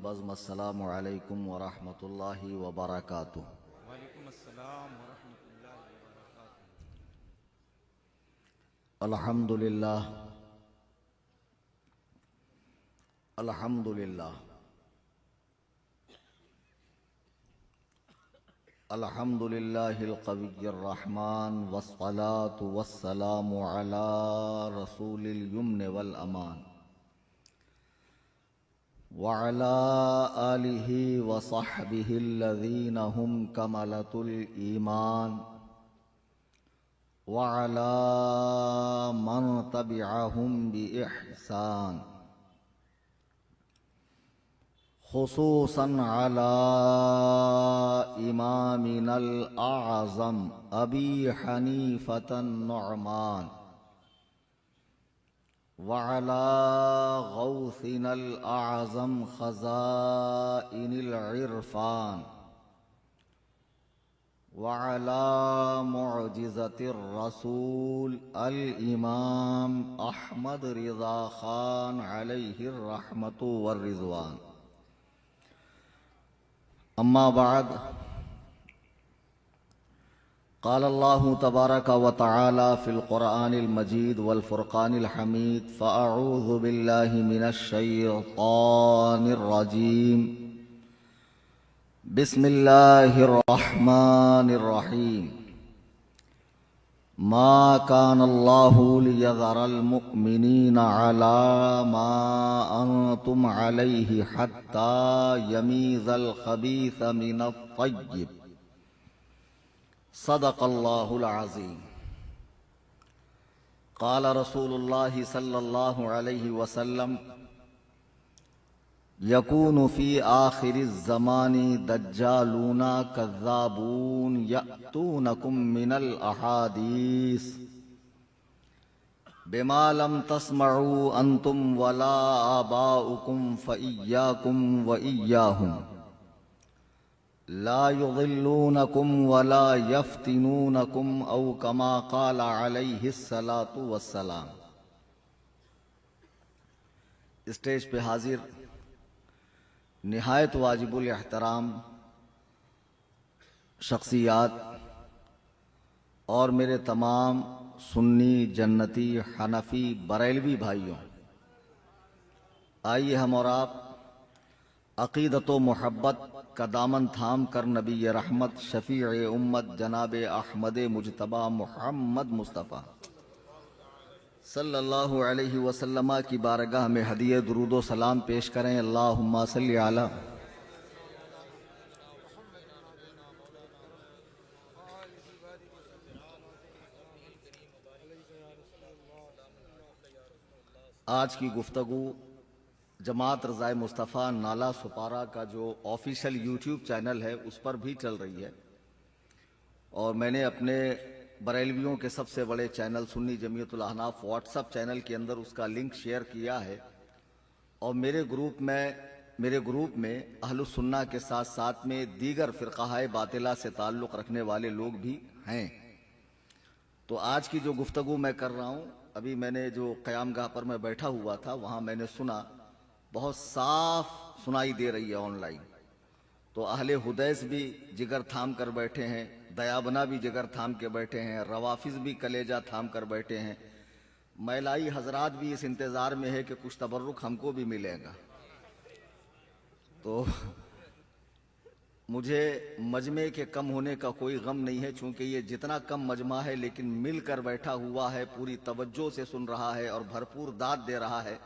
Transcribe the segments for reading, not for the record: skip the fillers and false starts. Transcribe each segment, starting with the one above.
بزم السلام علیکم ورحمۃ اللہ وبرکاتہ۔ وعلیکم السلام ورحمۃ اللہ وبرکاتہ۔ الحمد للہ الحمد للہ الحمد للہ القوی الرحمن والصلاة والسلام علی رسول الیمن والامان وعلى آلہ وصحبہ الذین هم کملۃ الایمان وعلى من تبعهم بإحسان، خصوصا على إمامنا الأعظم أبي حنيفة النعمان، وعلى غوثنا الأعظم خزائن العرفان، وعلى معجزة الرسول الإمام أحمد رضا خان عليه الرحمة والرضوان۔ أما بعد، قال الله تبارك وتعالى في القرآن المجيد والفرقان الحميد: فأعوذ بالله من الشيطان الرجيم، بسم الله الرحمن الرحيم، ما كان الله ليذر المؤمنين على ما أنتم عليه حتى يميز الخبيث من الطيب، صدق الله العظيم۔ قال رسول الله صلى الله عليه وسلم: يكون في آخر الزمان دجالون كذابون يأتونكم من الأحاديث بما لم تسمعوا أنتم ولا آباؤكم فإياكم وإياهم، لا يضلونكم ولا يفتنونكم، أو كما قال عليه الصلاة والسلام۔ اسٹیج پہ حاضر نہایت واجب الاحترام شخصیات اور میرے تمام سنی، جنتی، حنفی، بریلوی بھائیوں، آئیے ہم اور آپ عقیدت و محبت کا دامن تھام کر نبی رحمت، شفیع امت جناب احمد مجتبی محمد مصطفیٰ صلی اللہ علیہ وسلم کی بارگاہ میں ہدیہ درود و سلام پیش کریں۔ اللہم صلی علی آج کی گفتگو جماعت رضائے مصطفیٰ نالہ سپارہ کا جو آفیشیل یوٹیوب چینل ہے اس پر بھی چل رہی ہے، اور میں نے اپنے بریلویوں کے سب سے بڑے چینل سنی جمعیت الاحناف واٹس ایپ چینل کے اندر اس کا لنک شیئر کیا ہے، اور میرے گروپ میں اہل السنہ کے ساتھ ساتھ میں دیگر فرقہ باطلہ سے تعلق رکھنے والے لوگ بھی ہیں۔ تو آج کی جو گفتگو میں کر رہا ہوں، ابھی میں نے جو قیام گاہ پر میں بیٹھا ہوا تھا وہاں میں نے سنا، بہت صاف سنائی دے رہی ہے آن لائن۔ تو اہل حدیث بھی جگر تھام کر بیٹھے ہیں، دیابنا بھی جگر تھام کے بیٹھے ہیں، روافظ بھی کلیجہ تھام کر بیٹھے ہیں، میلائی حضرات بھی اس انتظار میں ہے کہ کچھ تبرک ہم کو بھی ملے گا۔ تو مجھے مجمع کے کم ہونے کا کوئی غم نہیں ہے، چونکہ یہ جتنا کم مجمع ہے لیکن مل کر بیٹھا ہوا ہے، پوری توجہ سے سن رہا ہے اور بھرپور داد دے رہا ہے۔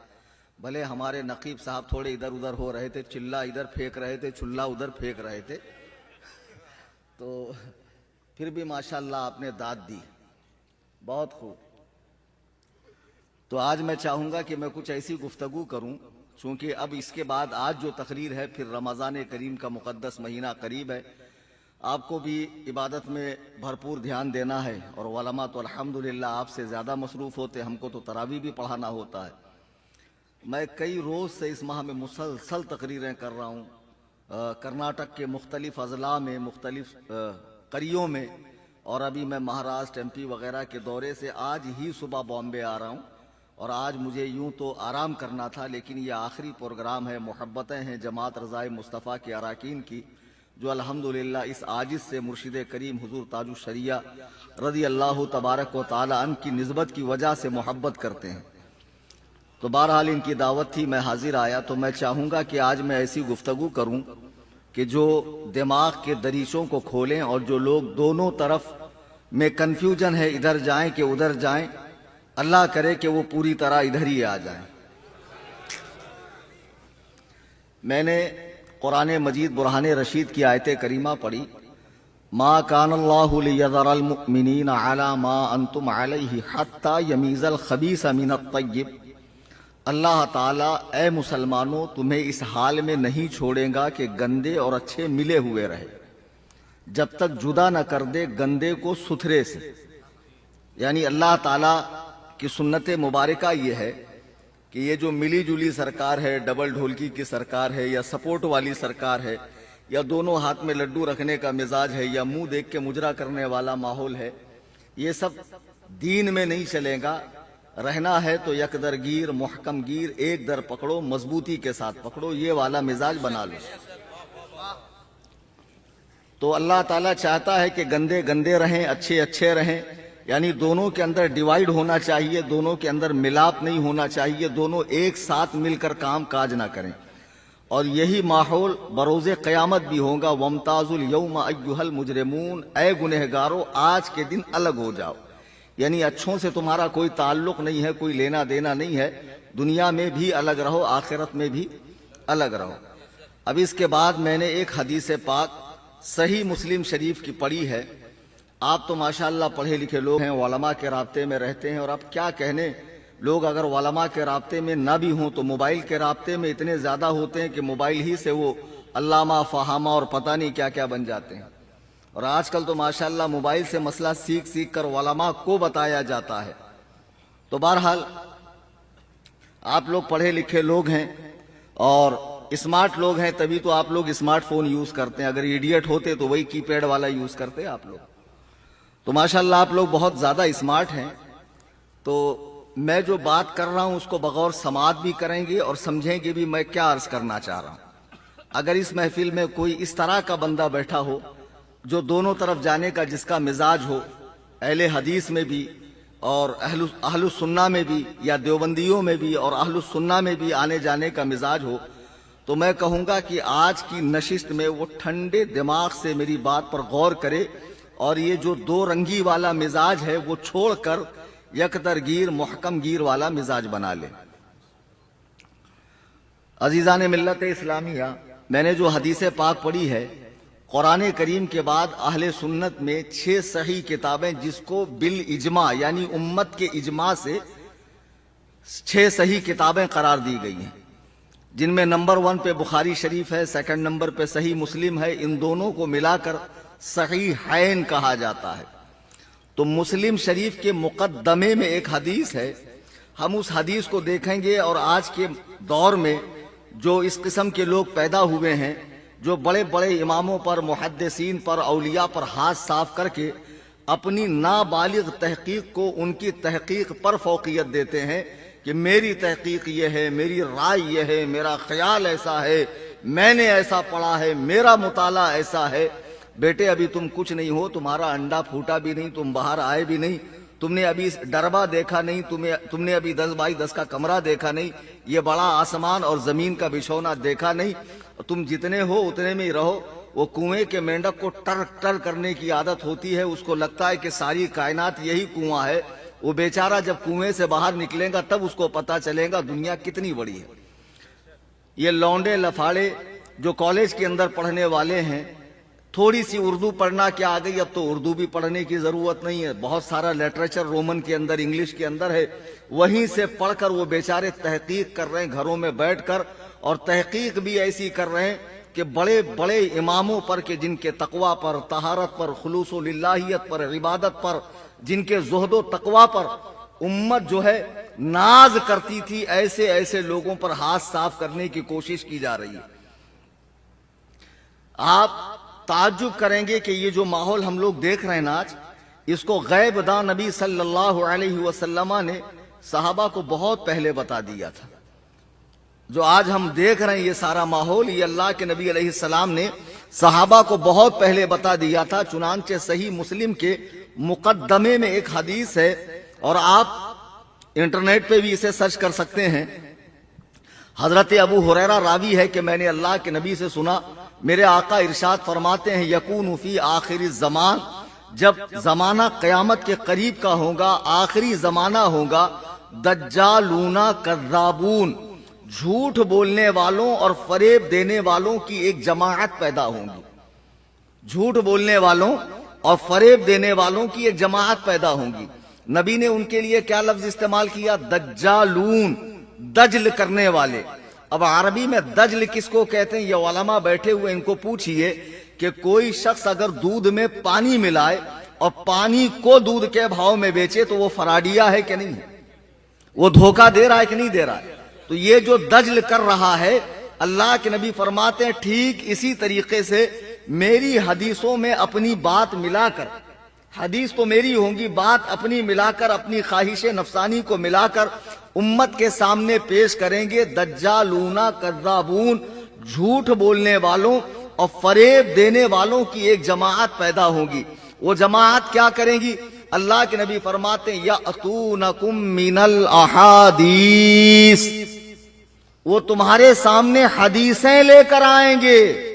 بھلے ہمارے نقیب صاحب تھوڑے ادھر ادھر ہو رہے تھے، چلہ ادھر پھینک رہے تھے، چلہ ادھر پھینک رہے تھے، تو پھر بھی ماشاءاللہ آپ نے داد دی، بہت خوب۔ تو آج میں چاہوں گا کہ میں کچھ ایسی گفتگو کروں، چونکہ اب اس کے بعد آج جو تقریر ہے پھر رمضان کریم کا مقدس مہینہ قریب ہے، آپ کو بھی عبادت میں بھرپور دھیان دینا ہے، اور علماء تو الحمدللہ آپ سے زیادہ مصروف ہوتے، ہم کو تو تراویح بھی پڑھانا ہوتا ہے۔ میں کئی روز سے اس ماہ میں مسلسل تقریریں کر رہا ہوں، کرناٹک کے مختلف اضلاع میں، مختلف قریوں میں، اور ابھی میں مہاراشٹر، ایم پی وغیرہ کے دورے سے آج ہی صبح بامبے آ رہا ہوں، اور آج مجھے یوں تو آرام کرنا تھا، لیکن یہ آخری پروگرام ہے، محبتیں ہیں جماعت رضائے مصطفیٰ کے اراکین کی، جو الحمدللہ اس عاجز سے مرشد کریم حضور تاج الشریعہ رضی اللہ تبارک و تعالی عنہ کی نسبت کی وجہ سے محبت کرتے ہیں۔ تو بہرحال ان کی دعوت تھی، میں حاضر آیا۔ تو میں چاہوں گا کہ آج میں ایسی گفتگو کروں کہ جو دماغ کے دریچوں کو کھولیں، اور جو لوگ دونوں طرف میں کنفیوژن ہے، ادھر جائیں کہ ادھر جائیں، اللہ کرے کہ وہ پوری طرح ادھر ہی آ جائیں۔ میں نے قرآن مجید برہان رشید کی آیت کریمہ پڑھی، ما کان اللہ لیذر المؤمنین علی ما انتم علیہ حتی یمیز الخبیث من الطیب۔ اللہ تعالیٰ اے مسلمانوں تمہیں اس حال میں نہیں چھوڑے گا کہ گندے اور اچھے ملے ہوئے رہے، جب تک جدا نہ کر دے گندے کو ستھرے سے۔ یعنی اللہ تعالیٰ کی سنت مبارکہ یہ ہے کہ یہ جو ملی جلی سرکار ہے، ڈبل ڈھولکی کی سرکار ہے، یا سپورٹ والی سرکار ہے، یا دونوں ہاتھ میں لڈو رکھنے کا مزاج ہے، یا منہ دیکھ کے مجرا کرنے والا ماحول ہے، یہ سب دین میں نہیں چلے گا۔ رہنا ہے تو یک در گیر، محکم گیر، ایک در پکڑو، مضبوطی کے ساتھ پکڑو، یہ والا مزاج بنا لو۔ تو اللہ تعالیٰ چاہتا ہے کہ گندے گندے رہیں، اچھے اچھے رہیں، یعنی دونوں کے اندر ڈیوائیڈ ہونا چاہیے، دونوں کے اندر ملاپ نہیں ہونا چاہیے، دونوں ایک ساتھ مل کر کام کاج نہ کریں۔ اور یہی ماحول بروز قیامت بھی ہوگا، وَامْتَازُوا الْيَوْمَ أَيُّهَا الْمُجْرِمُونَ، اے گنہگارو آج کے دن الگ ہو جاؤ۔ یعنی اچھوں سے تمہارا کوئی تعلق نہیں ہے، کوئی لینا دینا نہیں ہے، دنیا میں بھی الگ رہو، آخرت میں بھی الگ رہو۔ اب اس کے بعد میں نے ایک حدیث پاک صحیح مسلم شریف کی پڑھی ہے۔ آپ تو ماشاءاللہ پڑھے لکھے لوگ ہیں، علماء کے رابطے میں رہتے ہیں، اور اب کیا کہنے، لوگ اگر علماء کے رابطے میں نہ بھی ہوں تو موبائل کے رابطے میں اتنے زیادہ ہوتے ہیں کہ موبائل ہی سے وہ علامہ فہامہ اور پتہ نہیں کیا کیا بن جاتے ہیں۔ اور آج کل تو ماشاءاللہ موبائل سے مسئلہ سیکھ سیکھ کر علماء کو بتایا جاتا ہے۔ تو بہرحال آپ لوگ پڑھے لکھے لوگ ہیں اور اسمارٹ لوگ ہیں، تبھی تو آپ لوگ اسمارٹ فون یوز کرتے ہیں، اگر ایڈیٹ ہوتے تو وہی کی پیڈ والا یوز کرتے آپ لوگ۔ تو ماشاءاللہ آپ لوگ بہت زیادہ اسمارٹ ہیں۔ تو میں جو بات کر رہا ہوں اس کو بغور سماعت بھی کریں گے اور سمجھیں گے بھی میں کیا عرض کرنا چاہ رہا ہوں۔ اگر اس محفل میں کوئی اس طرح کا بندہ بیٹھا ہو جو دونوں طرف جانے کا جس کا مزاج ہو، اہل حدیث میں بھی اور اہل السنہ میں بھی، یا دیوبندیوں میں بھی اور اہل السنہ میں بھی آنے جانے کا مزاج ہو، تو میں کہوں گا کہ آج کی نشست میں وہ ٹھنڈے دماغ سے میری بات پر غور کرے، اور یہ جو دو رنگی والا مزاج ہے وہ چھوڑ کر یک در گیر، محکم گیر والا مزاج بنا لے۔ عزیزان ملت اسلامیہ، میں نے جو حدیث پاک پڑھی ہے، قرآن کریم کے بعد اہل سنت میں 6 صحیح کتابیں جس کو بالاجماع یعنی امت کے اجماع سے 6 صحیح کتابیں قرار دی گئی ہیں، جن میں نمبر 1 پہ بخاری شریف ہے، سیکنڈ نمبر پہ صحیح مسلم ہے، ان دونوں کو ملا کر صحیحین کہا جاتا ہے۔ تو مسلم شریف کے مقدمے میں ایک حدیث ہے، ہم اس حدیث کو دیکھیں گے، اور آج کے دور میں جو اس قسم کے لوگ پیدا ہوئے ہیں جو بڑے بڑے اماموں پر، محدثین پر، اولیاء پر ہاتھ صاف کر کے اپنی نابالغ تحقیق کو ان کی تحقیق پر فوقیت دیتے ہیں کہ میری تحقیق یہ ہے، میری رائے یہ ہے، میرا خیال ایسا ہے، میں نے ایسا پڑھا ہے، میرا مطالعہ ایسا ہے۔ بیٹے ابھی تم کچھ نہیں ہو، تمہارا انڈا پھوٹا بھی نہیں، تم باہر آئے بھی نہیں، تم نے ابھی ڈربا دیکھا نہیں، تم نے ابھی 10x10 کا کمرہ دیکھا نہیں، یہ بڑا آسمان اور زمین کا بچھونا دیکھا نہیں، تم جتنے ہو اتنے میں ہی رہو۔ وہ کنویں کے مینڈک کو ٹر ٹر کرنے کی عادت ہوتی ہے، اس کو لگتا ہے کہ ساری کائنات یہی کنواں ہے، وہ بیچارہ جب کنویں سے باہر نکلے گا تب اس کو پتا چلے گا دنیا کتنی بڑی ہے۔ یہ لونڈے لفاڑے جو کالج کے اندر پڑھنے والے ہیں، تھوڑی سی اردو پڑھنا کیا آ گئی، اب تو اردو بھی پڑھنے کی ضرورت نہیں ہے، بہت سارا لٹریچر رومن کے اندر، انگلش کے اندر ہے، وہیں سے پڑھ کر وہ بیچارے تحقیق کر رہے ہیں گھروں میں بیٹھ کر، اور تحقیق بھی ایسی کر رہے ہیں کہ بڑے بڑے اماموں پر کہ جن کے تقوی پر، طہارت پر، خلوص و للہیت پر، عبادت پر، جن کے زہد و تقوی پر امت جو ہے ناز کرتی تھی، ایسے ایسے لوگوں پر ہاتھ صاف کرنے کی کوشش کی جا رہی ہے۔ آپ تعجب کریں گے کہ یہ جو ماحول ہم لوگ دیکھ رہے ہیں آج، اس کو غیب داں نبی صلی اللہ علیہ وسلم نے صحابہ کو بہت پہلے بتا دیا تھا. جو آج ہم دیکھ رہے ہیں یہ سارا ماحول، یہ اللہ کے نبی علیہ السلام نے صحابہ کو بہت پہلے بتا دیا تھا. چنانچہ صحیح مسلم کے مقدمے میں ایک حدیث ہے، اور آپ انٹرنیٹ پہ بھی اسے سرچ کر سکتے ہیں. حضرت ابو ہریرہ راوی ہے کہ میں نے اللہ کے نبی سے سنا، میرے آقا ارشاد فرماتے ہیں یکون فی آخر الزمان، جب زمانہ قیامت کے قریب کا ہوگا، آخری زمانہ ہوگا، دجالون کذابون، جھوٹ بولنے والوں اور فریب دینے والوں کی ایک جماعت پیدا ہوگی. جھوٹ بولنے والوں اور فریب دینے والوں کی ایک جماعت پیدا ہوگی. نبی نے ان کے لیے کیا لفظ استعمال کیا؟ دجالون، دجل کرنے والے. اب عربی میں دجل کس کو کہتے ہیں؟ یہ علماء بیٹھے ہوئے ان کو پوچھئے کہ کوئی شخص اگر دودھ میں پانی ملائے اور پانی کو دودھ کے بھاؤ میں بیچے تو وہ فراڈیا ہے کہ نہیں؟ وہ دھوکہ دے رہا ہے کہ نہیں دے رہا ہے؟ تو یہ جو دجل کر رہا ہے، اللہ کے نبی فرماتے ہیں ٹھیک اسی طریقے سے میری حدیثوں میں اپنی بات ملا کر، حدیث تو میری ہوں گی، بات اپنی ملا کر، اپنی خواہش نفسانی کو ملا کر امت کے سامنے پیش کریں گے. دجالون کذابون، جھوٹ بولنے والوں اور فریب دینے والوں کی ایک جماعت پیدا ہوگی. وہ جماعت کیا کریں گی؟ اللہ کے نبی فرماتے ہیں یاتونکم من الاحادیث، وہ تمہارے سامنے حدیثیں لے کر آئیں گے.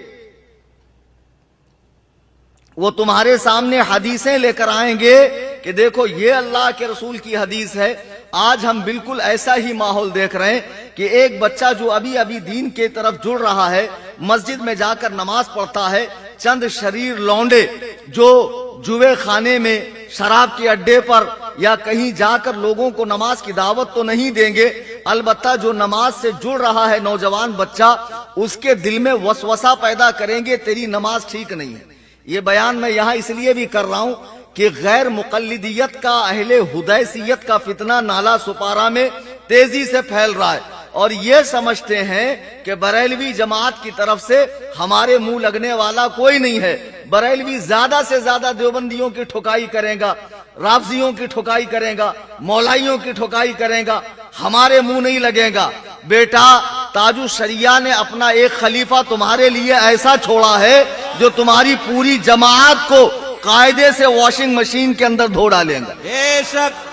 وہ تمہارے سامنے حدیثیں لے کر آئیں گے کہ دیکھو یہ اللہ کے رسول کی حدیث ہے. آج ہم بالکل ایسا ہی ماحول دیکھ رہے ہیں کہ ایک بچہ جو ابھی دین کے طرف جڑ رہا ہے، مسجد میں جا کر نماز پڑھتا ہے، چند شریر لونڈے جو جوے خانے میں، شراب کے اڈے پر یا کہیں جا کر لوگوں کو نماز کی دعوت تو نہیں دیں گے، البتہ جو نماز سے جڑ رہا ہے نوجوان بچہ، اس کے دل میں وسوسہ پیدا کریں گے تیری نماز ٹھیک نہیں ہے. یہ بیان میں یہاں اس لیے بھی کر رہا ہوں کہ غیر مقلدیت کا، اہل حدیثیت کا فتنہ نالا سپارہ میں تیزی سے پھیل رہا ہے، اور یہ سمجھتے ہیں کہ بریلوی جماعت کی طرف سے ہمارے منہ لگنے والا کوئی نہیں ہے. بریلوی زیادہ سے زیادہ دیوبندیوں کی ٹھکائی کرے گا، رافضیوں کی ٹھکائی کرے گا، مولائیوں کی ٹھکائی کرے گا، ہمارے منہ نہیں لگے گا. بیٹا تاج الشریعہ نے اپنا ایک خلیفہ تمہارے لیے ایسا چھوڑا ہے جو تمہاری پوری جماعت کو قاعدے سے واشنگ مشین کے اندر دھو ڈالیں گا. بے شک.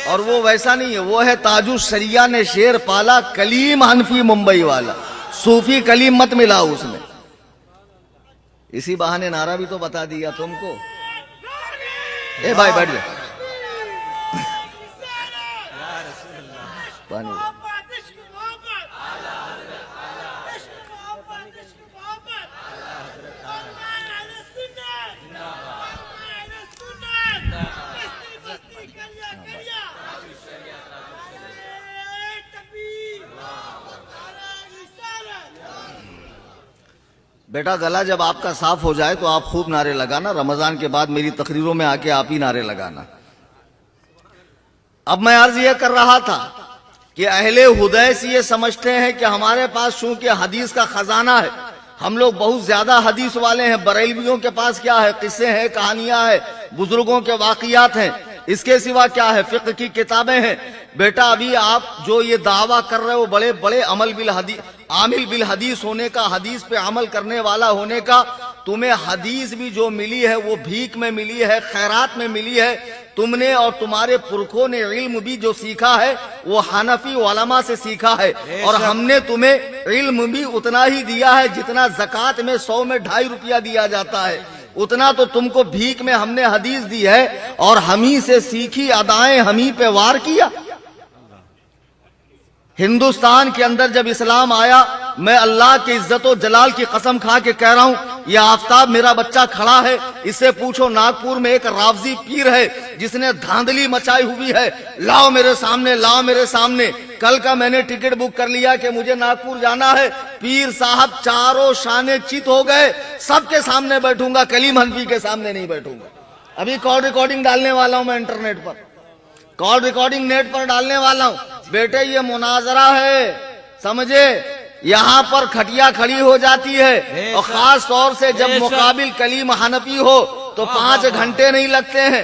اور وہ ویسا نہیں ہے، وہ ہے تاج الشریعہ نے شیر پالا، کلیم حنفی ممبئی والا. صوفی کلیم مت ملا اس میں. اسی بہانے نعرہ بھی تو بتا دیا تم کو. اے بھائی بیٹھ جا. پانی بیٹا گلا جب آپ کا صاف ہو جائے تو آپ خوب نعرے لگانا. رمضان کے بعد میری تقریروں میں آ کے آپ ہی نعرے لگانا. اب میں عرض یہ کر رہا تھا کہ اہل حدیث یہ سمجھتے ہیں کہ ہمارے پاس چونکہ حدیث کا خزانہ ہے، ہم لوگ بہت زیادہ حدیث والے ہیں. بریلویوں کے پاس کیا ہے؟ قصے ہیں، کہانیاں ہیں، بزرگوں کے واقعات ہیں. اس کے سوا کیا ہے؟ فقہ کی کتابیں ہیں. بیٹا ابھی آپ جو یہ دعویٰ کر رہے ہو بڑے بڑے عامل بالحدیث ہونے کا، حدیث پہ عمل کرنے والا ہونے کا، تمہیں حدیث بھی جو ملی ہے وہ بھیک میں ملی ہے، خیرات میں ملی ہے. تم نے اور تمہارے پرکھوں نے علم بھی جو سیکھا ہے وہ حنفی علماء سے سیکھا ہے، اور ہم نے تمہیں علم بھی اتنا ہی دیا ہے جتنا زکوٰۃ میں 100 میں 2.5 روپیہ دیا جاتا ہے، اتنا تو تم کو بھیک میں ہم نے حدیث دی ہے، اور ہمیں سے سیکھی ادائیں ہمیں پہ وار کیا. ہندوستان کے اندر جب اسلام آیا، میں اللہ کی عزت و جلال کی قسم کھا کے کہہ رہا ہوں، یہ آفتاب میرا بچہ کھڑا ہے، اس سے پوچھو ناگپور میں ایک رافضی پیر ہے جس نے دھاندلی مچائی ہوئی ہے، لاؤ میرے سامنے، لاؤ میرے سامنے. کل کا میں نے ٹکٹ بک کر لیا کہ مجھے ناگپور جانا ہے. پیر صاحب چاروں شانے چت ہو گئے، سب کے سامنے بیٹھوں گا، کلیم حنفی کے سامنے نہیں بیٹھوں گا. ابھی کال ریکارڈنگ ڈالنے والا ہوں میں انٹرنیٹ پر، کال ریکارڈنگ نیٹ پر ڈالنے والا ہوں. بیٹے یہ مناظرہ ہے، سمجھے؟ یہاں پر کھٹیا کھڑی ہو جاتی ہے، اور خاص طور سے جب مقابل کلیم حنفی ہو تو 5 گھنٹے نہیں لگتے ہیں.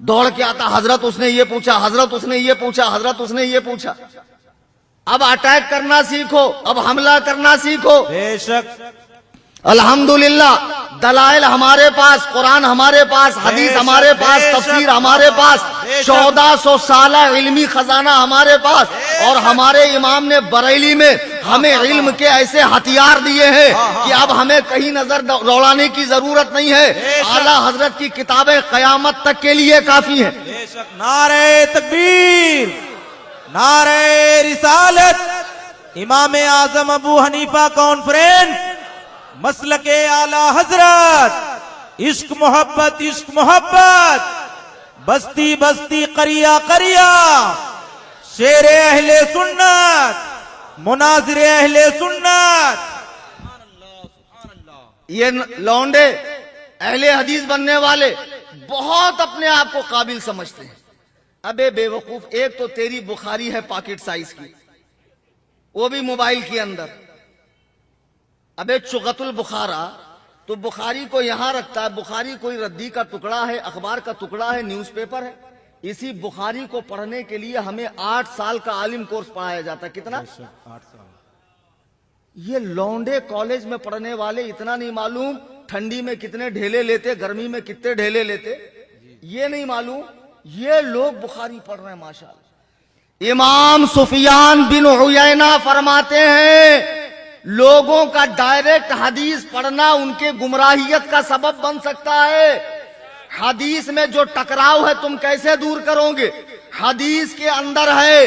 دوڑ کے آتا، حضرت اس نے یہ پوچھا، حضرت اس نے یہ پوچھا، حضرت اس نے یہ پوچھا. اب اٹیک کرنا سیکھو، اب حملہ کرنا سیکھو. بے شک الحمدللہ دلائل ہمارے پاس، قرآن ہمارے پاس، حدیث ہمارے پاس، تفسیر ہمارے پاس، 1400 سالہ علمی خزانہ ہمارے پاس. اور ہمارے امام نے بریلی میں ہمیں علم کے ایسے ہتھیار دیے ہیں کہ اب ہمیں کہیں نظر دوڑانے کی ضرورت نہیں ہے. اعلیٰ حضرت کی کتابیں قیامت تک کے لیے کافی ہیں. بے شک. نعرہ تکبیر، نعرہ رسالت. امام اعظم ابو حنیفہ کانفرنس، مسلک اعلی حضرت. عشق محبت، عشق محبت، بستی بستی قریہ قریہ، شیر اہل سنت، مناظر اہل سنت. یہ لونڈے اہل حدیث بننے والے بہت اپنے آپ کو قابل سمجھتے ہیں. ابے بے وقوف، ایک تو تیری بخاری ہے پاکٹ سائز کی، وہ بھی موبائل کے اندر. ابے چغت البخارا، تو بخاری کو یہاں رکھتا ہے. بخاری کوئی ردی کا ٹکڑا ہے، اخبار کا ٹکڑا ہے، نیوز پیپر ہے. اسی بخاری کو پڑھنے کے لیے ہمیں 8 سال کا عالم کورس پڑھایا جاتا ہے. کتنا؟ 8 سال. یہ لونڈے کالج میں پڑھنے والے اتنا نہیں معلوم ٹھنڈی میں کتنے ڈھیلے لیتے، گرمی میں کتنے ڈھیلے لیتے، یہ نہیں معلوم. یہ لوگ بخاری پڑھ رہے ہیں ماشاءاللہ. امام سفیان بن عیینہ فرماتے ہیں لوگوں کا ڈائریکٹ حدیث پڑھنا ان کے گمراہیت کا سبب بن سکتا ہے. حدیث میں جو ٹکراؤ ہے تم کیسے دور کرو گے؟ حدیث کے اندر ہے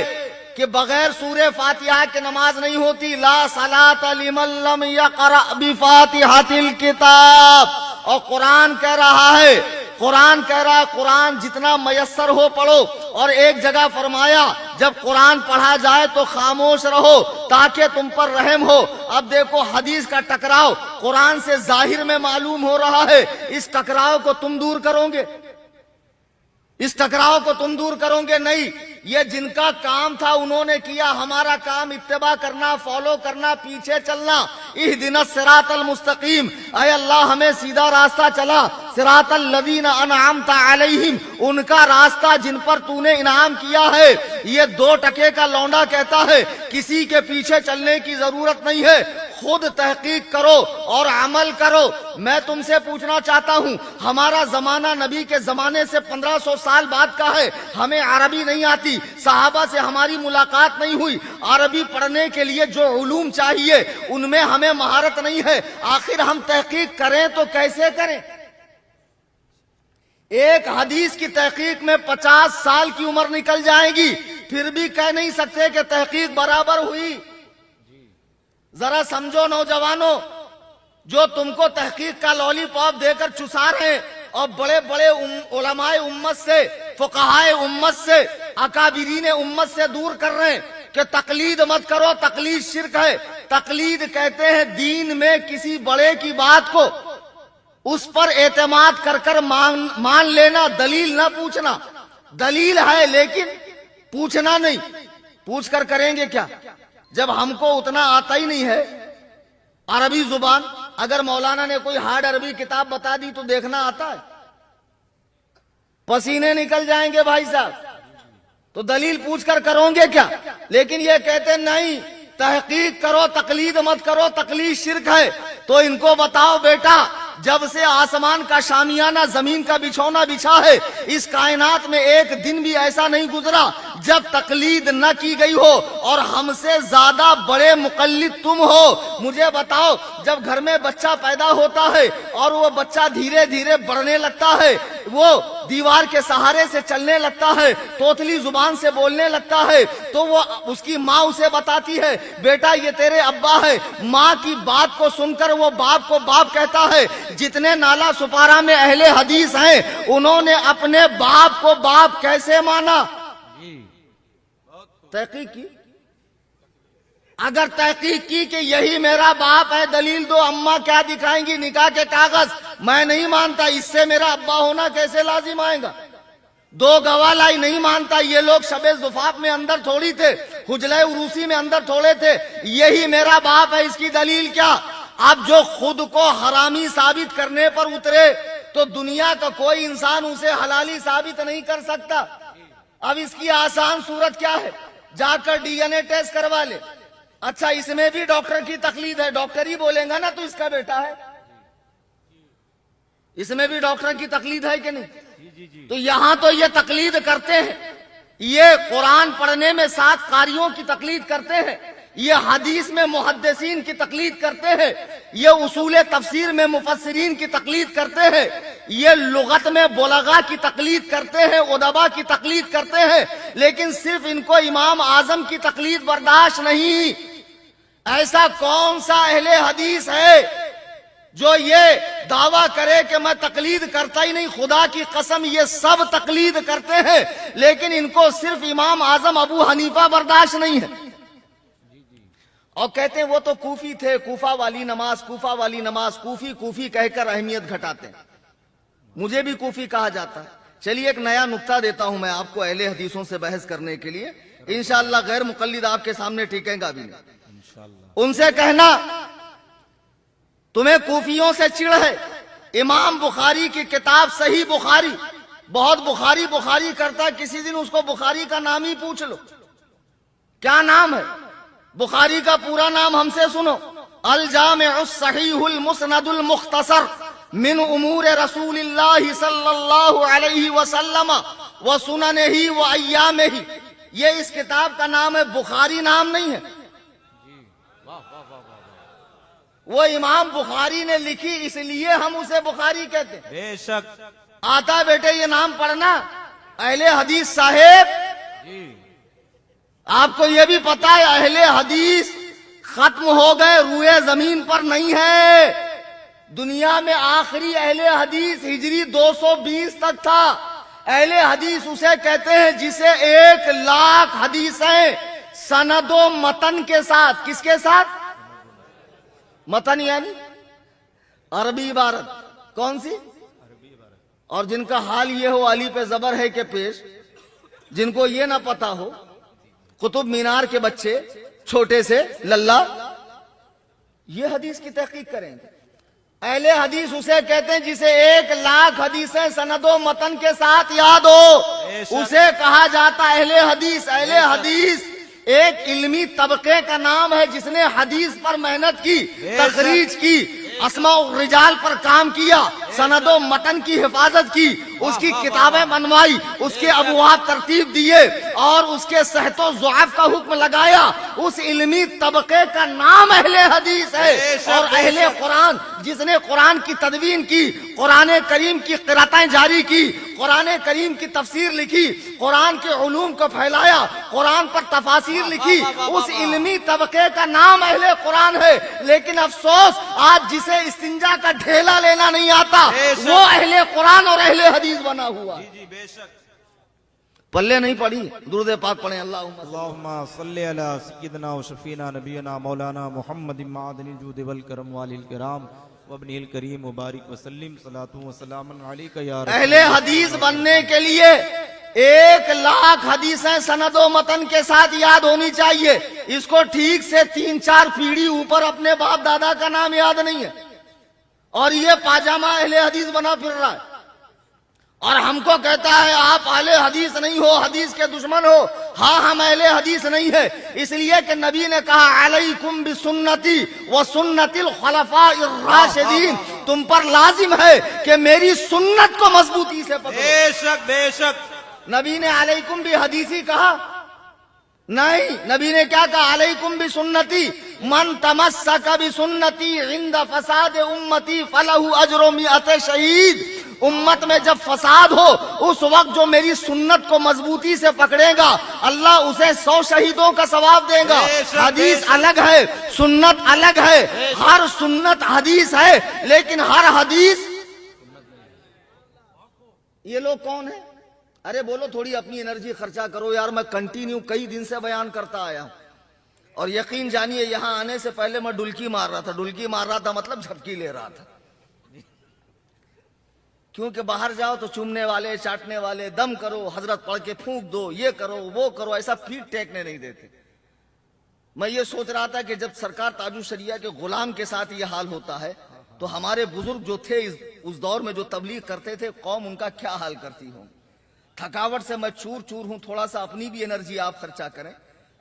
کہ بغیر سورہ فاتحہ کے نماز نہیں ہوتی. لا صلاۃ لمن لم یقرأ بفاتحۃ الکتاب. اور قرآن کہہ رہا ہے، قرآن جتنا میسر ہو پڑھو. اور ایک جگہ فرمایا جب قرآن پڑھا جائے تو خاموش رہو تاکہ تم پر رحم ہو. اب دیکھو حدیث کا ٹکراؤ قرآن سے ظاہر میں معلوم ہو رہا ہے. اس ٹکراؤ کو تم دور کرو گے؟ اس ٹکراؤ کو تم دور کرو گے؟ نہیں. یہ جن کا کام تھا انہوں نے کیا، ہمارا کام اتباع کرنا، فالو کرنا، پیچھے چلنا. اہدنا الصراط المستقیم، اے اللہ ہمیں سیدھا راستہ چلا. صراط الذین انعمت علیہم، ان کا راستہ جن پر تو نے انعام کیا ہے. یہ 2 ٹکے کا لونڈا کہتا ہے کسی کے پیچھے چلنے کی ضرورت نہیں ہے، خود تحقیق کرو اور عمل کرو. میں تم سے پوچھنا چاہتا ہوں، ہمارا زمانہ نبی کے زمانے سے 1500 سال بعد کا ہے. ہمیں عربی نہیں آتی، صحابہ سے ہماری ملاقات نہیں ہوئی. عربی پڑھنے کے لیے جو علوم چاہیے ان میں ہمیں مہارت نہیں ہے. آخر ہم تحقیق کریں تو کیسے کریں؟ ایک حدیث کی تحقیق میں 50 سال کی عمر نکل جائے گی، پھر بھی کہہ نہیں سکتے کہ تحقیق برابر ہوئی. ذرا سمجھو نوجوانوں، جو تم کو تحقیق کا لولی پاپ دے کر چسا رہے ہیں اور بڑے بڑے علماء امت سے، فقہائے امت سے، اکابرین امت سے دور کر رہے ہیں کہ تقلید مت کرو، تقلید شرک ہے. تقلید کہتے ہیں دین میں کسی بڑے کی بات کو اس پر اعتماد کر کر مان لینا، دلیل نہ پوچھنا. دلیل ہے لیکن پوچھنا نہیں. پوچھ کر کریں گے کیا جب ہم کو اتنا آتا ہی نہیں ہے عربی زبان؟ اگر مولانا نے کوئی ہارڈ عربی کتاب بتا دی تو دیکھنا آتا ہے؟ پسینے نکل جائیں گے بھائی صاحب. تو دلیل پوچھ کر کرو گے کیا؟ لیکن یہ کہتے نہیں تحقیق کرو، تقلید مت کرو، تقلید شرک ہے. تو ان کو بتاؤ بیٹا، جب سے آسمان کا شامیانہ زمین کا بچھونا بچھا ہے، اس کائنات میں ایک دن بھی ایسا نہیں گزرا جب تقلید نہ کی گئی ہو. اور ہم سے زیادہ بڑے مقلد تم ہو. مجھے بتاؤ، جب گھر میں بچہ پیدا ہوتا ہے اور وہ بچہ دھیرے دھیرے بڑھنے لگتا ہے، وہ دیوار کے سہارے سے چلنے لگتا ہے، توتلی زبان سے بولنے لگتا ہے، تو وہ اس کی ماں اسے بتاتی ہے بیٹا یہ تیرے ابا ہے. ماں کی بات کو سن کر وہ باپ کو باپ کہتا ہے. جتنے نالا سپارہ میں اہل حدیث ہیں انہوں نے اپنے باپ کو باپ کیسے مانا؟ تحقیق کی. اگر تحقیق کی کہ یہی میرا باپ ہے، دلیل دو. اماں کیا دکھائیں گی؟ نکاح کے کاغذ. میں نہیں مانتا، اس سے میرا ابا ہونا کیسے لازم آئے گا؟ 2 گواہ لائی، نہیں مانتا. یہ لوگ شب زفاف میں اندر تھوڑی تھے، حجلہ عروسی میں اندر تھوڑے تھے. یہی میرا باپ ہے، اس کی دلیل کیا؟ اب جو خود کو حرامی ثابت کرنے پر اترے تو دنیا کا کوئی انسان اسے حلالی ثابت نہیں کر سکتا. اب اس کی آسان صورت کیا ہے؟ جا کر ڈی این اے ٹیسٹ کروا لے. اچھا اس میں بھی ڈاکٹر کی تقلید ہے، ڈاکٹر ہی بولیں گا نا تو اس کا بیٹا ہے. اس میں بھی ڈاکٹر کی تقلید ہے کہ نہیں؟ تو یہاں تو یہ تقلید کرتے ہیں، یہ قرآن پڑھنے میں 7 قاریوں کی تقلید کرتے ہیں، یہ حدیث میں محدثین کی تقلید کرتے ہیں، یہ اصول تفسیر میں مفسرین کی تقلید کرتے ہیں، یہ لغت میں بلغاء کی تقلید کرتے ہیں، ادبا کی تقلید کرتے ہیں، لیکن صرف ان کو امام اعظم کی تقلید برداشت نہیں. ایسا کون سا اہل حدیث ہے جو یہ دعویٰ کرے کہ میں تقلید کرتا ہی نہیں؟ خدا کی قسم یہ سب تقلید کرتے ہیں، لیکن ان کو صرف امام اعظم ابو حنیفہ برداشت نہیں ہے. اور کہتے ہیں وہ تو کوفی تھے، کوفہ والی نماز، کوفہ والی نماز، کوفی کہہ کر اہمیت گھٹاتے ہیں. مجھے بھی کوفی کہا جاتا ہے. چلیے ایک نیا نقطہ دیتا ہوں میں آپ کو اہل حدیثوں سے بحث کرنے کے لیے. انشاءاللہ غیر مقلد آپ کے سامنے ٹھیکیں گا بھی نہیں. ان سے کہنا تمہیں کوفیوں سے چڑ ہے، امام بخاری کی کتاب صحیح بخاری، بہت بخاری کرتا ہے، کسی دن اس کو بخاری کا نام ہی پوچھ لو، کیا نام ہے بخاری کا پورا نام ہم سے سنو: الجامع الصحیح المسند المختصر من امور رسول اللہ صلی اللہ علیہ وسلم وسننہ وایامہ. یہ اس کتاب کا نام ہے، بخاری نام نہیں ہے. وہ امام بخاری نے لکھی اس لیے ہم اسے بخاری کہتے ہیں. بے شک. آتا بیٹے یہ نام پڑھنا اہل حدیث صاحب. آپ کو یہ بھی پتا ہے اہل حدیث ختم ہو گئے، روئے زمین پر نہیں ہے. دنیا میں آخری اہل حدیث ہجری 220 تک تھا. اہل حدیث اسے کہتے ہیں جسے 1,00,000 حدیثیں سند و متن کے ساتھ. کس کے ساتھ؟ متن یعنی عربی عبارت. کون سی؟ اور جن کا حال یہ ہو علی پہ زبر ہے کہ پیش، جن کو یہ نہ پتا ہو قطب مینار کے بچے چھوٹے سے للہ، یہ حدیث کی تحقیق کریں گے. اہل حدیث اسے کہتے ہیں جسے 1,00,000 حدیثیں سند و متن کے ساتھ یاد ہو، اسے کہا جاتا اہل حدیث. اہل حدیث ایک علمی طبقے کا نام ہے جس نے حدیث پر محنت کی، تخریج کی، اسماء الرجال پر کام کیا، سند و متن کی حفاظت کی، اس کی کتابیں بنوائی، اس کے ابواب ترتیب دیے اور اس کے صحت و ضعف کا حکم لگایا. اس علمی طبقے کا نام اہل حدیث ہے. اور اہل قرآن جس نے قرآن کی تدوین کی، قرآن کریم کی قراتیں جاری کی، قرآن کریم کی تفسیر لکھی، قرآن کے علوم کو پھیلایا، قرآن پر تفاسیر لکھی، اس علمی طبقے کا نام اہل قرآن ہے. لیکن افسوس آج جسے استنجا کا ڈھیلا لینا نہیں آتا وہ اہل قرآن اور اہل حدیث بنا ہوا. پلے نہیں پڑھی. درود پاک پڑھیں. اللہم صلی علی سیدنا و شفینا نبینا مولانا محمد معدن الجود والکرم والی الکرام وابنہ الکریم مبارک وسلم صلاۃ و سلام علیکہ یا رسول. اہل حدیث بننے کے لیے 1,00,000 حدیثیں سند و متن کے ساتھ یاد ہونی چاہیے. اس کو ٹھیک سے 3-4 پیڑھی اوپر اپنے باپ دادا کا نام یاد نہیں ہے اور یہ پاجامہ اہل حدیث بنا پھر رہا ہے اور ہم کو کہتا ہے آپ اہل حدیث نہیں ہو، حدیث کے دشمن ہو. ہاں ہم اہل حدیث نہیں ہے اس لیے کہ نبی نے کہا علیکم بسنتی وسنت الخلفاء الراشدین، تم پر لازم ہے کہ میری سنت کو مضبوطی سے پکڑو. بے شک بے شک. نبی نے علیکم بھی حدیثی کہا نہیں، نبی نے کیا کہا؟ علیکم بسنتی من تمسک بسنتی عند فساد امتی فلہ اجر 100 شہید. امت میں جب فساد ہو اس وقت جو میری سنت کو مضبوطی سے پکڑے گا اللہ اسے 100 شہیدوں کا ثواب دے گا. حدیث الگ ہے، سنت الگ ہے. ہر سنت حدیث ہے لیکن ہر حدیث. یہ لوگ کون ہیں؟ ارے بولو، تھوڑی اپنی انرجی خرچہ کرو یار. میں کنٹینیو کئی دن سے بیان کرتا آیا اور یقین جانیے یہاں آنے سے پہلے میں ڈلکی مار رہا تھا مطلب جھپکی لے رہا تھا. کیونکہ باہر جاؤ تو چومنے والے، چاٹنے والے، دم کرو، حضرت پڑھ کے پھونک دو، یہ کرو وہ کرو، ایسا پیٹ ٹیکنے نہیں دیتے. میں یہ سوچ رہا تھا کہ جب سرکار تاج الشریعہ کے غلام کے ساتھ یہ حال ہوتا ہے تو ہمارے بزرگ جو تھے اس اس دور میں جو تبلیغ کرتے تھے قوم ان کا کیا حال کرتی ہوں. تھکاوٹ سے میں چور چور ہوں. تھوڑا سا اپنی بھی انرجی آپ خرچہ کریں.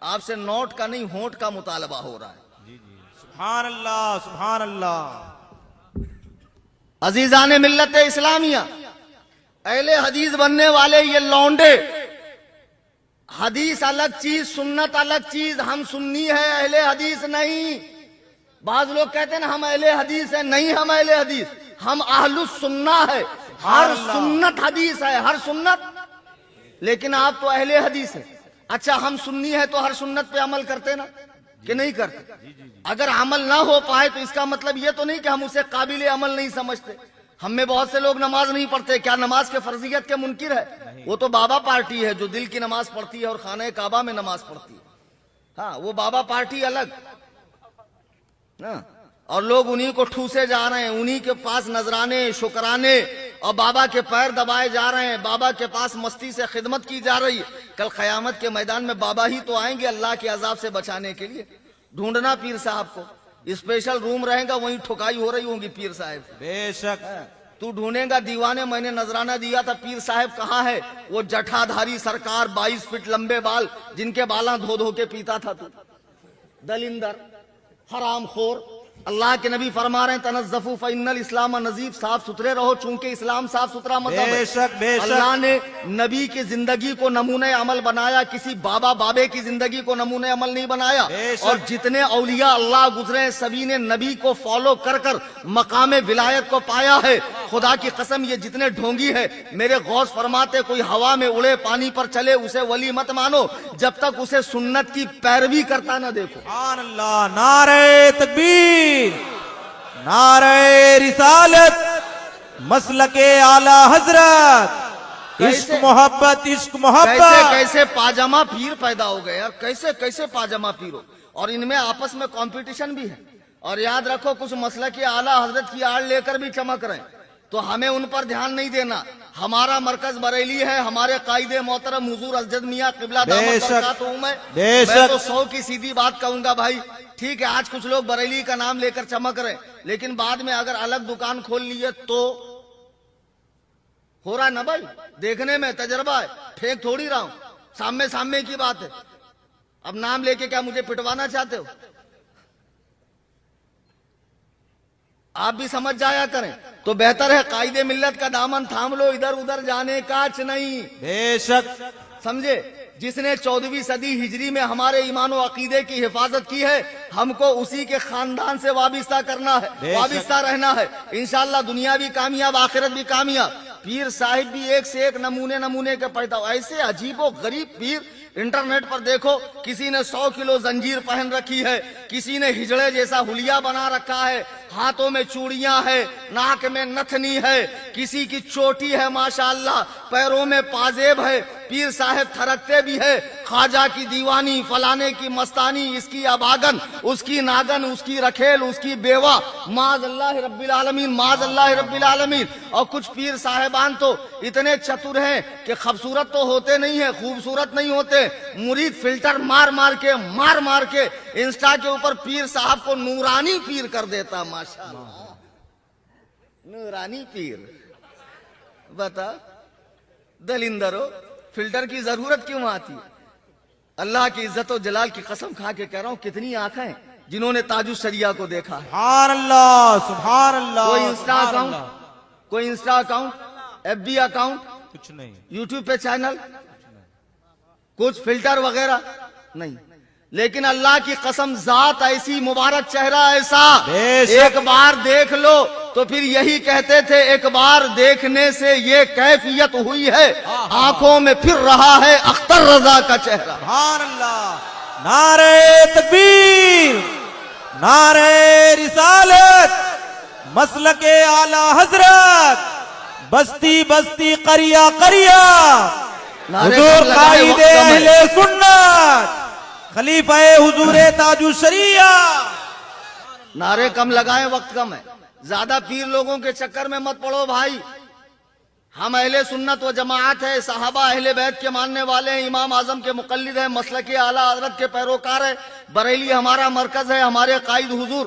آپ سے نوٹ کا نہیں ہونٹ کا مطالبہ ہو رہا ہے. سبحان اللہ سبحان اللہ. عزیزان ملت اسلامیہ، اہل حدیث بننے والے یہ لونڈے، حدیث الگ چیز، سنت الگ چیز. ہم سنی ہے، اہل حدیث نہیں. بعض لوگ کہتے ہیں ہم اہل حدیث ہیں. نہیں، ہم اہل حدیث، ہم اہل السنہ ہے. ہر سنت حدیث ہے، ہر سنت. لیکن آپ تو اہل حدیث ہیں. اچھا، ہم سنی ہے تو ہر سنت پہ عمل کرتے نا کہ نہیں کرتے؟ اگر عمل نہ ہو پائے تو اس کا مطلب یہ تو نہیں کہ ہم اسے قابل عمل نہیں سمجھتے. ہم میں بہت سے لوگ نماز نہیں پڑھتے. کیا نماز کے فرضیت کے منکر ہے؟ وہ تو بابا پارٹی ہے جو دل کی نماز پڑھتی ہے اور خانہ کعبہ میں نماز پڑھتی ہے. ہاں، وہ بابا پارٹی الگ. اور لوگ انہی کو ٹھوسے جا رہے ہیں، انہی کے پاس نذرانے، شکرانے اور بابا کے پیر دبائے جا رہے ہیں. بابا کے پاس مستی سے خدمت کی جا رہی ہے. کل قیامت کے میدان میں بابا ہی تو آئیں گے اللہ کے عذاب سے بچانے کے لیے. ڈھونڈنا پیر صاحب کو. اسپیشل روم رہیں گا، وہیں ٹھکائی ہو رہی ہوں گی پیر صاحب. بے شک. تو ڈھونڈے گا دیوانے، میں نے نذرانہ دیا تھا، پیر صاحب کہاں ہے؟ وہ جٹھا دھاری سرکار، 22 فٹ لمبے بال، جن کے بالاں دھو دھو کے پیتا تھا تو. دلندر، حرام خور. اللہ کے نبی فرما رہے ہیں تنزفوا فإن الاسلام نظیف. صاف ستھرے رہو چونکہ اسلام صاف ستھرا مذہب ہے. بے شک بے شک. اللہ نے نبی کی زندگی کو نمونہ عمل بنایا، کسی بابا بابے کی زندگی کو نمونہ عمل نہیں بنایا. اور جتنے اولیاء اللہ گزرے ہیں سبھی نے نبی کو فالو کر کر مقام ولایت کو پایا ہے. خدا کی قسم یہ جتنے ڈھونگی ہے، میرے غوث فرماتے کوئی ہوا میں اڑے پانی پر چلے اسے ولی مت مانو جب تک اسے سنت کی پیروی کرتا نہ دیکھو. سبحان اللہ. نعرہ تکبیر، نعرہ رسالت، مسلک اعلی حضرت، عشق محبت، عشق محبت. کیسے پاجامہ پیر پیدا ہو گئے یار. کیسے پاجامہ پیر ہو. اور ان میں آپس میں کمپٹیشن بھی ہے. اور یاد رکھو کچھ مسلک اعلی حضرت کی آڑ لے کر بھی چمک رہے ہیں تو ہمیں ان پر دھیان نہیں دینا. ہمارا مرکز بریلی ہے. ہمارے قائد محترم حضور اسجد میاں قبلہ دامت برکاتہم میں. میں تو 100 کی سیدھی بات کہوں گا بھائی. ٹھیک ہے آج کچھ لوگ بریلی کا نام لے کر چمک رہے ہیں، لیکن بعد میں اگر الگ دکان کھول لیے تو ہو رہا نا بھائی. دیکھنے میں تجربہ ہے، پھینک تھوڑی رہا ہوں. سامنے کی بات ہے. اب نام لے کے کیا مجھے پٹوانا چاہتے ہو؟ آپ بھی سمجھ جایا کریں تو بہتر ہے. قائد ملت کا دامن تھام لو، ادھر ادھر جانے کا نہیں. بے شک. سمجھے؟ جس نے 14ویں صدی ہجری میں ہمارے ایمان و عقیدے کی حفاظت کی ہے، ہم کو اسی کے خاندان سے وابستہ کرنا ہے، وابستہ رہنا ہے. انشاءاللہ دنیا بھی کامیاب، آخرت بھی کامیاب. پیر صاحب بھی ایک سے ایک نمونے کے پیدا ہو. ایسے عجیب و غریب پیر انٹرنیٹ پر دیکھو. کسی نے 100 کلو زنجیر پہن رکھی ہے، کسی نے ہجڑے جیسا حلیہ بنا رکھا ہے، ہاتھوں میں چوڑیاں ہے، ناک میں نتھنی ہے، کسی کی چوٹی ہے ماشاءاللہ، پیروں میں پازیب ہے. پیر صاحب تھرکتے بھی ہے. خواجہ کی دیوانی، فلانے کی مستانی، اس کی اباگن، اس کی ناگن، اس کی رکھیل، اس کی بیوہ. معاذ اللہ رب العالمین، معاذ اللہ رب العالمین. اور کچھ پیر صاحبان تو اتنے چتر ہیں کہ خوبصورت تو ہوتے نہیں ہیں، خوبصورت نہیں ہوتے. مرید فلٹر مار مار کے انسٹا کے اوپر پیر صاحب کو نورانی پیر کر دیتا. ماشاءاللہ نورانی پیر. بتا دلندرو، فلٹر کی ضرورت کیوں آتی ہے؟ اللہ کی عزت و جلال کی قسم کھا کے کہہ رہا ہوں کتنی آنکھیں ہیں جنہوں نے تاج الشریعہ کو دیکھا ہے. سبحان اللہ سبحان اللہ. کوئی insta account, F B account, کچھ نہیں. یوٹیوب پہ چینل، کچھ فلٹر وغیرہ نہیں. لیکن اللہ کی قسم ذات ایسی، مبارک چہرہ ایسا، ایک بار دیکھ لو تو پھر یہی کہتے تھے ایک بار دیکھنے سے یہ کیفیت ہوئی ہے، آنکھوں میں پھر رہا ہے اختر رضا کا چہرہ. سبحان اللہ. نعرہ تکبیر، نعرہ رسالت، مسلک اعلی حضرت، بستی بستی قریہ قریہ، حضور قائد اہل سنت، خلیفہ حضور تاج الشریعہ. نعرے کم لگائیں، وقت کم ہے. زیادہ پیر لوگوں کے چکر میں مت پڑو بھائی. ہم اہل سنت و جماعت ہے، صحابہ اہل بیت کے ماننے والے ہیں، امام اعظم کے مقلد ہیں، مسلک اعلیٰ حضرت کے پیروکار ہیں. بریلی ہمارا مرکز ہے، ہمارے قائد حضور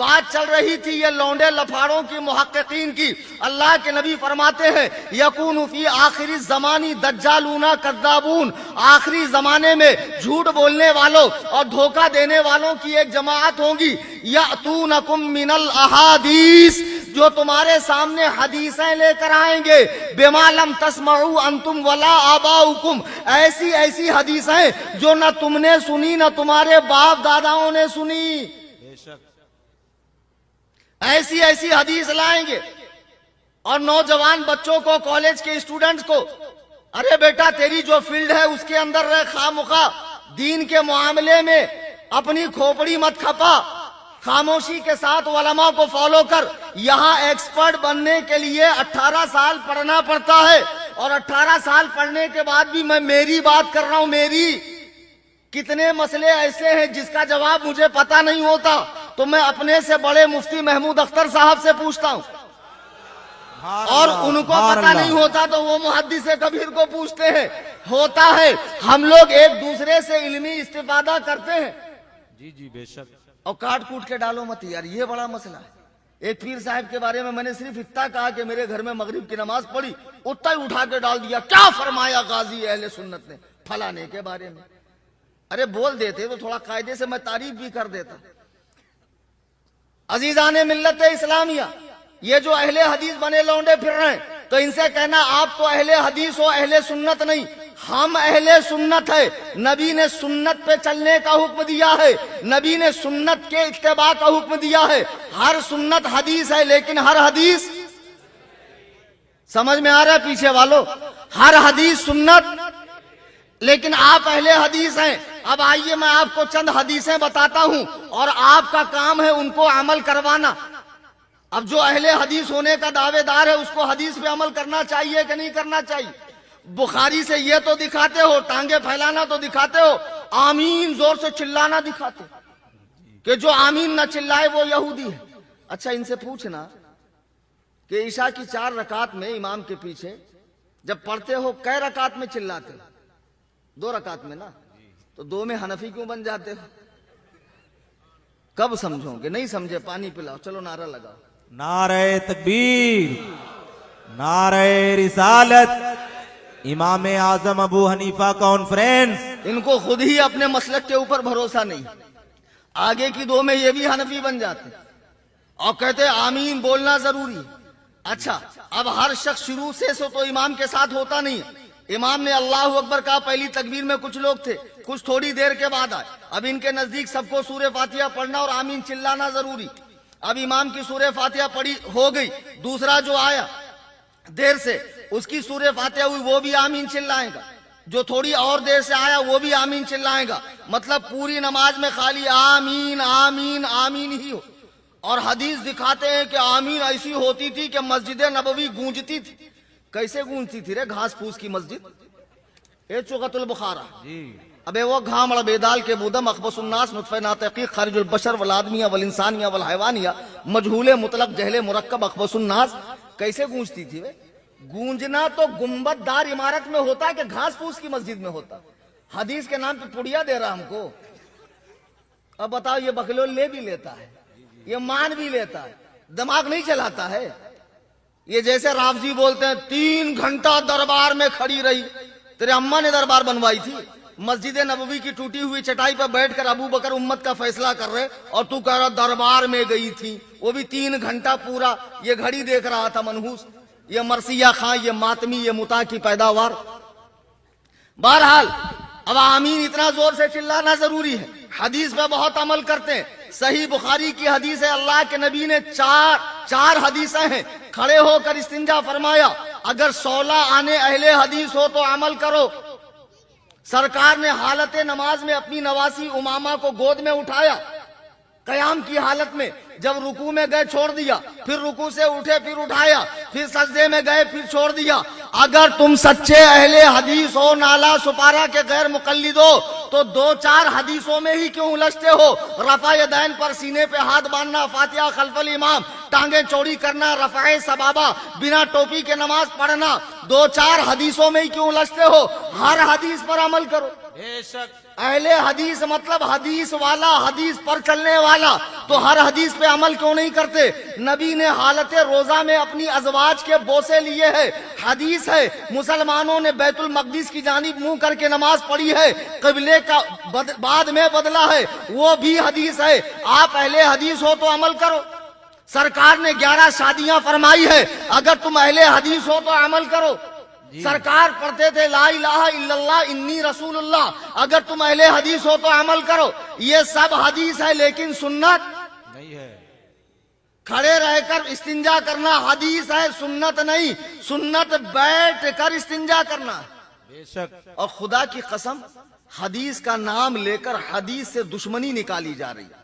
بات چل رہی تھی یہ لونڈے لفاڑوں کی محققین کی. اللہ کے نبی فرماتے ہیں یکون فی آخری زمانی دجالون کذابون, آخری زمانے میں جھوٹ بولنے والوں اور دھوکہ دینے والوں کی ایک جماعت ہوگی. یاتونکم من الاحادیث, جو تمہارے سامنے حدیثیں لے کر آئیں گے, بما لم تسمعوا انتم ولا آباؤکم, ایسی ایسی حدیثیں جو نہ تم نے سنی نہ تمہارے باپ داداؤں نے سنی. بے شک. ایسی ایسی حدیث لائیں گے. اور نوجوان بچوں کو, کالج کے اسٹوڈنٹس کو, ارے بیٹا تیری جو فیلڈ ہے اس کے اندر رہ, خواہ مخواہ دین کے معاملے میں اپنی کھوپڑی مت کھپا, خاموشی کے ساتھ علماء کو فالو کر. یہاں ایکسپرٹ بننے کے لیے 18 سال پڑھنا پڑتا ہے, اور 18 سال پڑھنے کے بعد بھی میں میری بات کر رہا ہوں, میری. کتنے مسئلے ایسے ہیں جس کا جواب مجھے پتا نہیں ہوتا تو میں اپنے سے بڑے مفتی محمود اختر صاحب سے پوچھتا ہوں, اور ان کو پتا نہیں ہوتا تو وہ محدث کبیر کو پوچھتے ہیں. ہوتا ہے ہم لوگ ایک دوسرے سے علمی استفادہ کرتے ہیں. جی جی بے شک. اور کاٹ کوٹ کے ڈالو مت یار, یہ بڑا مسئلہ ہے. ایک پیر صاحب کے بارے میں نے صرف اتنا کہا کہ میرے گھر میں مغرب کی نماز پڑھی, اتنا ہی اٹھا کے ڈال دیا کیا فرمایا غازی اہل سنت نے فلانے کے بارے میں. ارے بول دیتے تو تھوڑا قاعدے سے میں تعریف بھی کر دیتا. عزیزان ملت اسلامیہ, یہ جو اہل حدیث بنے لونڈے پھر رہے ہیں تو ان سے کہنا آپ تو اہل حدیث ہو, اہل سنت نہیں. ہم اہل سنت ہے. نبی نے سنت پہ چلنے کا حکم دیا ہے, نبی نے سنت کے اتباع کا حکم دیا ہے. ہر سنت حدیث ہے لیکن ہر حدیث, سمجھ میں آ رہا ہے پیچھے والوں, ہر حدیث سنت لیکن آپ اہل حدیث ہیں. اب آئیے میں آپ کو چند حدیثیں بتاتا ہوں اور آپ کا کام ہے ان کو عمل کروانا. اب جو اہل حدیث ہونے کا دعوے دار ہے اس کو حدیث پہ عمل کرنا چاہیے کہ نہیں کرنا چاہیے؟ بخاری سے یہ تو دکھاتے ہو, ٹانگیں پھیلانا تو دکھاتے ہو, آمین زور سے چلانا دکھاتے ہو کہ جو آمین نہ چلائے وہ یہودی ہے. اچھا ان سے پوچھنا کہ عشاء کی 4 رکعت میں امام کے پیچھے جب پڑھتے ہو کئے رکعت میں چلاتے ہو؟ 2 رکعت میں نا, تو 2 میں حنفی کیوں بن جاتے ہو؟ کب سمجھو گے؟ نہیں سمجھے پانی پلاؤ, چلو نعرہ لگاؤ. نعرہ تکبیر, نعرہ رسالت, امام اعظم ابو حنیفہ کانفرنس. ان کو خود ہی اپنے مسلک کے اوپر بھروسہ نہیں. آگے کی 2 میں یہ بھی حنفی بن جاتے اور کہتے آمین بولنا ضروری ہے. اچھا اب ہر شخص شروع سے تو امام کے ساتھ ہوتا نہیں ہے. امام نے اللہ اکبر کہا, پہلی تکبیر میں کچھ لوگ تھے, کچھ تھوڑی دیر کے بعد آئے. اب ان کے نزدیک سب کو سورہ فاتحہ پڑھنا اور آمین چلانا ضروری. اب امام کی سورہ فاتحہ پڑھی ہو گئی, دوسرا جو آیا دیر سے اس کی سورہ فاتحہ ہوئی, وہ بھی آمین چلائے گا. جو تھوڑی اور دیر سے آیا وہ بھی آمین چلائے گا. مطلب پوری نماز میں خالی آمین آمین آمین ہی ہو. اور حدیث دکھاتے ہیں کہ آمین ایسی ہوتی تھی کہ مسجد نبوی گونجتی تھی. کیسے گونجتی تھی رے؟ گھاس پھوس کی مسجد, اے چغت البخارا. ابے وہ گھامڑ بیدال کے بودم اخبص الناس نطفہ ناتقیق خارج البشر والآدمیہ والانسانیہ والحیوانیہ مجہول مطلق جہل مرکب اخبص الناس. کیسے گونجتی تھی وے؟ گونجنا تو گنبد دار عمارت میں ہوتا ہے کہ گھاس پھوس کی مسجد میں ہوتا. حدیث کے نام پہ پڑیا دے رہا ہم کو. اب بتاؤ یہ بکلول لے بھی لیتا ہے, یہ مان بھی لیتا ہے, دماغ نہیں چلاتا ہے. یہ جیسے رافضی بولتے ہیں 3 گھنٹہ دربار میں کھڑی رہی. تیرے اماں نے دربار بنوائی تھی. مسجد نبوی کی ٹوٹی ہوئی چٹائی پر بیٹھ کر ابو بکر امت کا فیصلہ کر رہے اور تو کہہ رہا دربار میں گئی تھی, وہ بھی 3 گھنٹہ پورا. یہ گھڑی دیکھ رہا تھا منحوس, یہ مرثیہ خاں, یہ ماتمی, یہ متا کی پیداوار. بہرحال اب آمین اتنا زور سے چلانا ضروری ہے. حدیث پہ بہت عمل کرتے ہیں. صحیح بخاری کی حدیث ہے, اللہ کے نبی نے 4 حدیثیں ہیں, کھڑے ہو کر استنجا فرمایا. اگر 16 آنے اہل حدیث ہو تو عمل کرو. سرکار نے حالت نماز میں اپنی نواسی امامہ کو گود میں اٹھایا, قیام کی حالت میں. جب رکوع میں گئے چھوڑ دیا, پھر رکوع سے اٹھے پھر اٹھایا, پھر سجدے میں گئے پھر چھوڑ دیا. اگر تم سچے اہل حدیث ہو, نالا سپارہ کے غیر مقلد ہو, تو 2-4 حدیثوں میں ہی کیوں الجھتے ہو؟ رفع یدین پر سینے پہ ہاتھ باندھنا, فاتحہ خلف الامام, ٹانگیں چوڑی کرنا, رفع سبابہ, بنا ٹوپی کے نماز پڑھنا, 2-4 حدیثوں میں ہی کیوں الجھتے ہو؟ ہر حدیث پر عمل کرو. بے شک اہل حدیث مطلب حدیث والا، حدیث پر چلنے والا، تو ہر حدیث پہ عمل کیوں نہیں کرتے؟ نبی نے حالت روزہ میں اپنی ازواج کے بوسے لیے ہیں، حدیث ہے۔ مسلمانوں نے بیت المقدس کی جانب منہ کر کے نماز پڑھی ہے، قبلے کا بعد میں بدلا ہے، وہ بھی حدیث ہے۔ آپ اہل حدیث ہو تو عمل کرو۔ سرکار نے 11 شادیاں فرمائی ہے، اگر تم اہل حدیث ہو تو عمل کرو۔ سرکار پڑھتے تھے لا الہ الا اللہ انی رسول اللہ، اگر تم اہل حدیث ہو تو عمل کرو۔ یہ سب حدیث ہے، لیکن سنت نہیں ہے۔ کھڑے رہ کر استنجا کرنا حدیث ہے، سنت نہیں۔ سنت بیٹھ کر استنجا کرنا ہے۔ بے شک اور خدا کی قسم حدیث کا نام لے کر حدیث سے دشمنی نکالی جا رہی ہے۔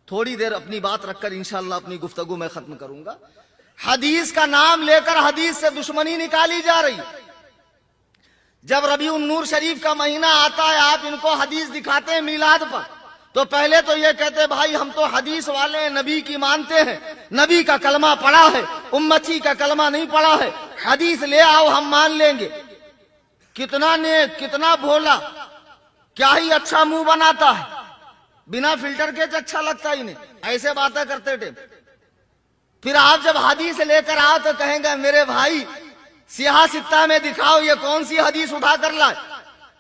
تھوڑی دیر اپنی بات رکھ کر انشاءاللہ اپنی گفتگو میں ختم کروں گا۔ حدیث کا نام لے کر حدیث سے دشمنی نکالی جا رہی ہے۔ جب ربیع النور شریف کا مہینہ آتا ہے، آپ ان کو حدیث دکھاتے ہیں میلاد پر، تو پہلے تو یہ کہتے بھائی ہم تو حدیث والے ہیں، نبی کی مانتے ہیں، نبی کا کلمہ پڑھا ہے، امتی کا کلمہ نہیں پڑھا ہے، حدیث لے آؤ ہم مان لیں گے۔ کتنا نیک، کتنا بھولا، کیا ہی اچھا منہ بناتا ہے، بنا فلٹر کے اچھا لگتا ہی نہیں، ایسے باتیں کرتے تھے۔ پھر آپ جب حدیث لے کر آؤ تو کہیں گے میرے بھائی سیاہ ستہ میں دکھاؤ یہ کون سی حدیث اٹھا کر لائے۔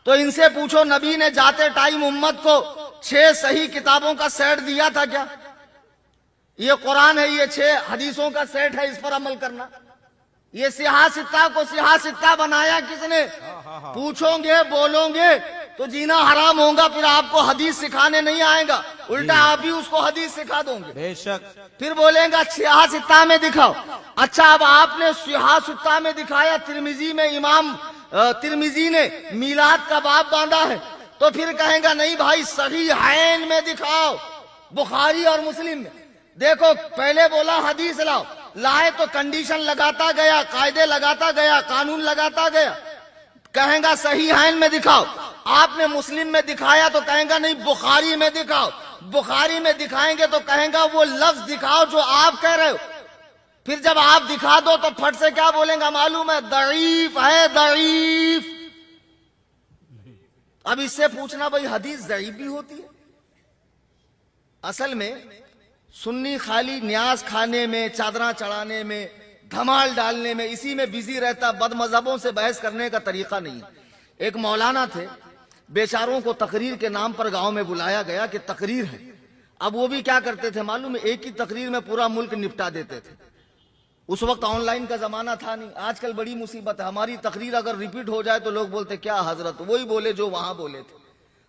تو ان سے پوچھو نبی نے جاتے ٹائم امت کو 6 صحیح کتابوں کا سیٹ دیا تھا کیا؟ یہ قرآن ہے، یہ 6 حدیثوں کا سیٹ ہے، اس پر عمل کرنا۔ یہ سیاہ ستہ کو سیاہ ستہ بنایا کس نے؟ پوچھو گے بولو گے تو جینا حرام ہوگا، پھر آپ کو حدیث سکھانے نہیں آئے گا، الٹا آپ بھی اس کو حدیث سکھا دو گے۔ بے شک پھر بولیں گا سیاہ ستہ میں دکھاؤ۔ اچھا اب آپ نے سیاہ ستہ میں دکھایا، ترمذی میں امام ترمذی نے میلاد کا باب باندھا ہے، تو پھر کہیں گا نہیں بھائی صحیحین میں دکھاؤ، بخاری اور مسلم میں۔ دیکھو پہلے بولا حدیث لاؤ، لائے تو کنڈیشن لگاتا گیا، قاعدے لگاتا گیا، قانون لگاتا گیا۔ کہیں گا صحیحین میں دکھاؤ، آپ نے مسلم میں دکھایا تو کہیں گا نہیں بخاری میں دکھاؤ، بخاری میں دکھائیں گے تو کہیں گا وہ لفظ دکھاؤ جو آپ کہہ رہے ہو۔ پھر جب آپ دکھا دو تو پھٹ سے کیا بولیں گا معلوم ہے؟ ضعیف ہے، ضعیف۔ اب اس سے پوچھنا بھائی حدیث ضعیف بھی ہوتی ہے؟ اصل میں سنی خالی نیاز کھانے میں، چادراں چڑھانے میں، دھمال ڈالنے میں، اسی میں بزی رہتا، بد مذہبوں سے بحث کرنے کا طریقہ نہیں ہے۔ ایک مولانا تھے، بیچاروں کو تقریر کے نام پر گاؤں میں بلایا گیا کہ تقریر ہے۔ اب وہ بھی کیا کرتے تھے معلوم ہے؟ ایک ہی تقریر میں پورا ملک نپٹا دیتے تھے۔ اس وقت آن لائن کا زمانہ تھا نہیں، آج کل بڑی مصیبت ہے، ہماری تقریر اگر ریپیٹ ہو جائے تو لوگ بولتے کیا حضرت وہی بولے جو وہاں بولے تھے۔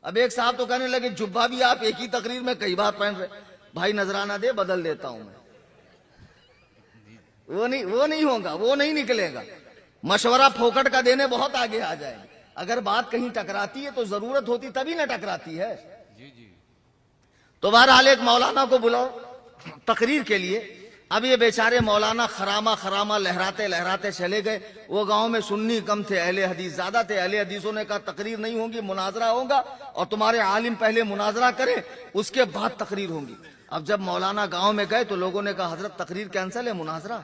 اب ایک صاحب تو کہنے لگے جبہ بھی آپ ایک ہی تقریر میں کئی بار پہن رہے، بھائی نذرانہ دے بدل دیتا ہوں میں۔ وہ نہیں ہوگا، وہ نہیں نکلے گا۔ مشورہ پھوکٹ کا دینے بہت آگے آ جائے گا۔ اگر بات کہیں ٹکراتی ہے تو ضرورت ہوتی تبھی نہ ٹکراتی ہے۔ تو بہرحال ایک مولانا کو بلاؤ تقریر کے لیے۔ اب یہ بیچارے مولانا خرامہ لہراتے لہراتے چلے گئے۔ وہ گاؤں میں سنی کم تھے، اہل حدیث زیادہ تھے۔ اہل حدیثوں نے کہا تقریر نہیں ہوگی، مناظرہ ہوگا، اور تمہارے عالم پہلے مناظرہ کریں اس کے بعد تقریر ہوگی۔ اب جب مولانا گاؤں میں گئے تو لوگوں نے کہا حضرت تقریر کینسل ہے، مناظرہ۔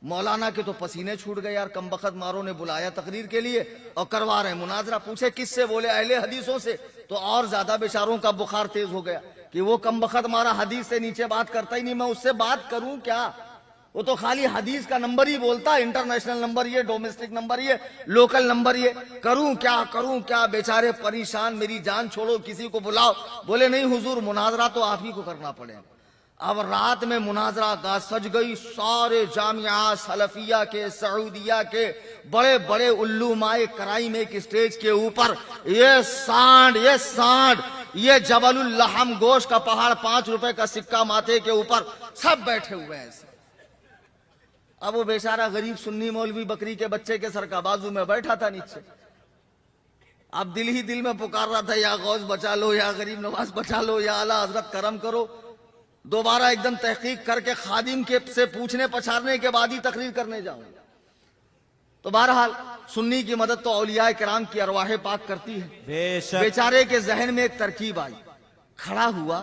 مولانا کے تو پسینے چھوٹ گئے، یار کم بخت ماروں نے بلایا تقریر کے لیے اور کروا رہے ہیں مناظرہ۔ پوچھے کس سے؟ بولے اہل حدیثوں سے۔ تو اور زیادہ بیچاروں کا بخار تیز ہو گیا کہ وہ کم بخت مارا حدیث سے نیچے بات کرتا ہی نہیں، میں اس سے بات کروں کیا؟ وہ تو خالی حدیث کا نمبر ہی بولتا، انٹرنیشنل نمبر یہ، ڈومیسٹک نمبر یہ، لوکل نمبر یہ، کروں کیا؟ بیچارے پریشان، میری جان چھوڑو کسی کو بلاؤ۔ بولے نہیں حضور مناظرہ تو آپ ہی کو کرنا پڑے گا۔ اب رات میں مناظرہ گاہ سج گئی، سارے جامعہ سلفیہ کے، سعودیہ کے بڑے بڑے علمائے کرائم ایک اسٹیج کے اوپر، یہ سانڈ یہ جبل اللحم گوشت کا پہاڑ، 5 روپے کا سکہ ماتھے کے اوپر، سب بیٹھے ہوئے ہیں ایسے۔ اب وہ بیچارہ غریب سنی مولوی بکری کے بچے کے سر کا بازو میں بیٹھا تھا نیچے۔ اب دل ہی دل میں پکار رہا تھا یا غوث بچا لو، یا غریب نواز بچا لو، یا اعلیٰ حضرت کرم کرو۔ دوبارہ ایک دم تحقیق کر کے خادم کے سے پوچھنے پچھارنے کے بعد ہی تقریر کرنے جاؤں۔ تو بہرحال سنی کی مدد تو اولیاء کرام کی ارواح پاک کرتی ہے۔ بے شک بیچارے کے ذہن میں ایک ترکیب آئی، کھڑا ہوا،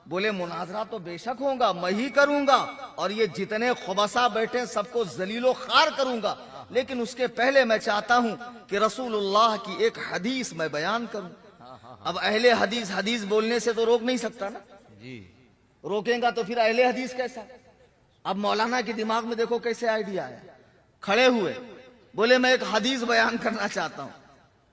بولے مناظرہ تو بے شک ہوگا، میں ہی کروں گا، اور یہ جتنے خبثاء بیٹھے سب کو ذلیل و خوار کروں گا، لیکن اس کے پہلے میں چاہتا ہوں کہ رسول اللہ کی ایک حدیث میں بیان کروں۔ اب اہل حدیث حدیث بولنے سے تو روک نہیں سکتا نا، جی روکیں گا تو پھر اہل حدیث کیسا؟ اب مولانا کے دماغ میں دیکھو کیسے آئیڈیا آیا، کھڑے ہوئے بولے میں ایک حدیث بیان کرنا چاہتا ہوں،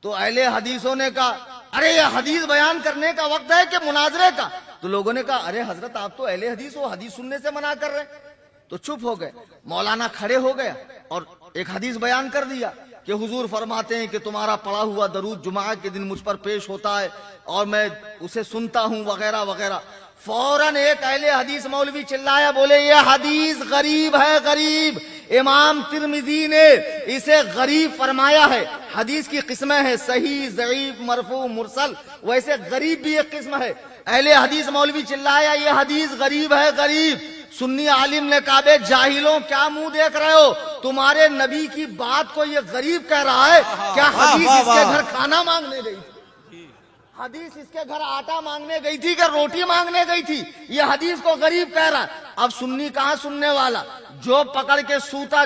تو اہل حدیثوں نے کہا ارے یہ حدیث بیان کرنے کا وقت ہے کہ مناظرے کا؟ تو لوگوں نے کہا ارے حضرت آپ تو اہل حدیث ہو، حدیث سننے سے منع کر رہے ہیں، تو چپ ہو گئے۔ مولانا کھڑے ہو گیا اور ایک حدیث بیان کر دیا کہ حضور فرماتے ہیں کہ تمہارا پڑھا ہوا درود جمعہ کے دن مجھ پر پیش ہوتا ہے اور میں اسے سنتا ہوں وغیرہ وغیرہ۔ فوراً ایک اہل حدیث مولوی چلایا، بولے یہ حدیث غریب ہے، غریب، امام ترمذی نے اسے غریب فرمایا ہے۔ حدیث کی قسمیں ہیں صحیح، ضعیف، مرفوع، مرسل، ویسے غریب بھی ایک قسم ہے۔ اہل حدیث مولوی چلایا یہ حدیث غریب ہے، غریب۔ سنی عالم نے کہا بے جاہلوں کیا منہ دیکھ رہے ہو، تمہارے نبی کی بات کو یہ غریب کہہ رہا ہے؟ کیا حدیث اس کے گھر کھانا مانگنے گئی تھی؟ حدیث اس کے گھر آٹا مانگنے گئی تھی کہ روٹی مانگنے گئی تھی؟ یہ حدیث کو غریب کہہ رہا ہے۔ اب سنی کہاں سننے والا، جو پکڑ کے سوتا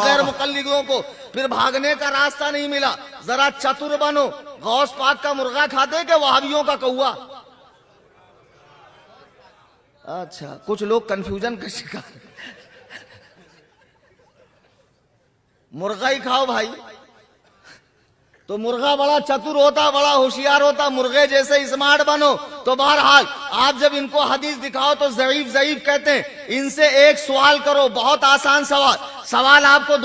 غیر مقلدوں کو، پھر بھاگنے کا راستہ نہیں ملا۔ ذرا چتر بنو، غوث پاک کا مرغا کھاتے کہ وہابیوں کا کوا؟ اچھا کچھ لوگ کنفیوژن کا شکار، مرغا ہی کھاؤ بھائی، تو مرغا بڑا چتر ہوتا، بڑا ہوشیار ہوتا، مرغے جیسے اسمارٹ بنو۔ تو بہرحال آپ جب ان کو حدیث دکھاؤ تو ضعیف ضعیف کہتے ہیں۔ ان سے ایک سوال کرو، بہت آسان سوال آپ کو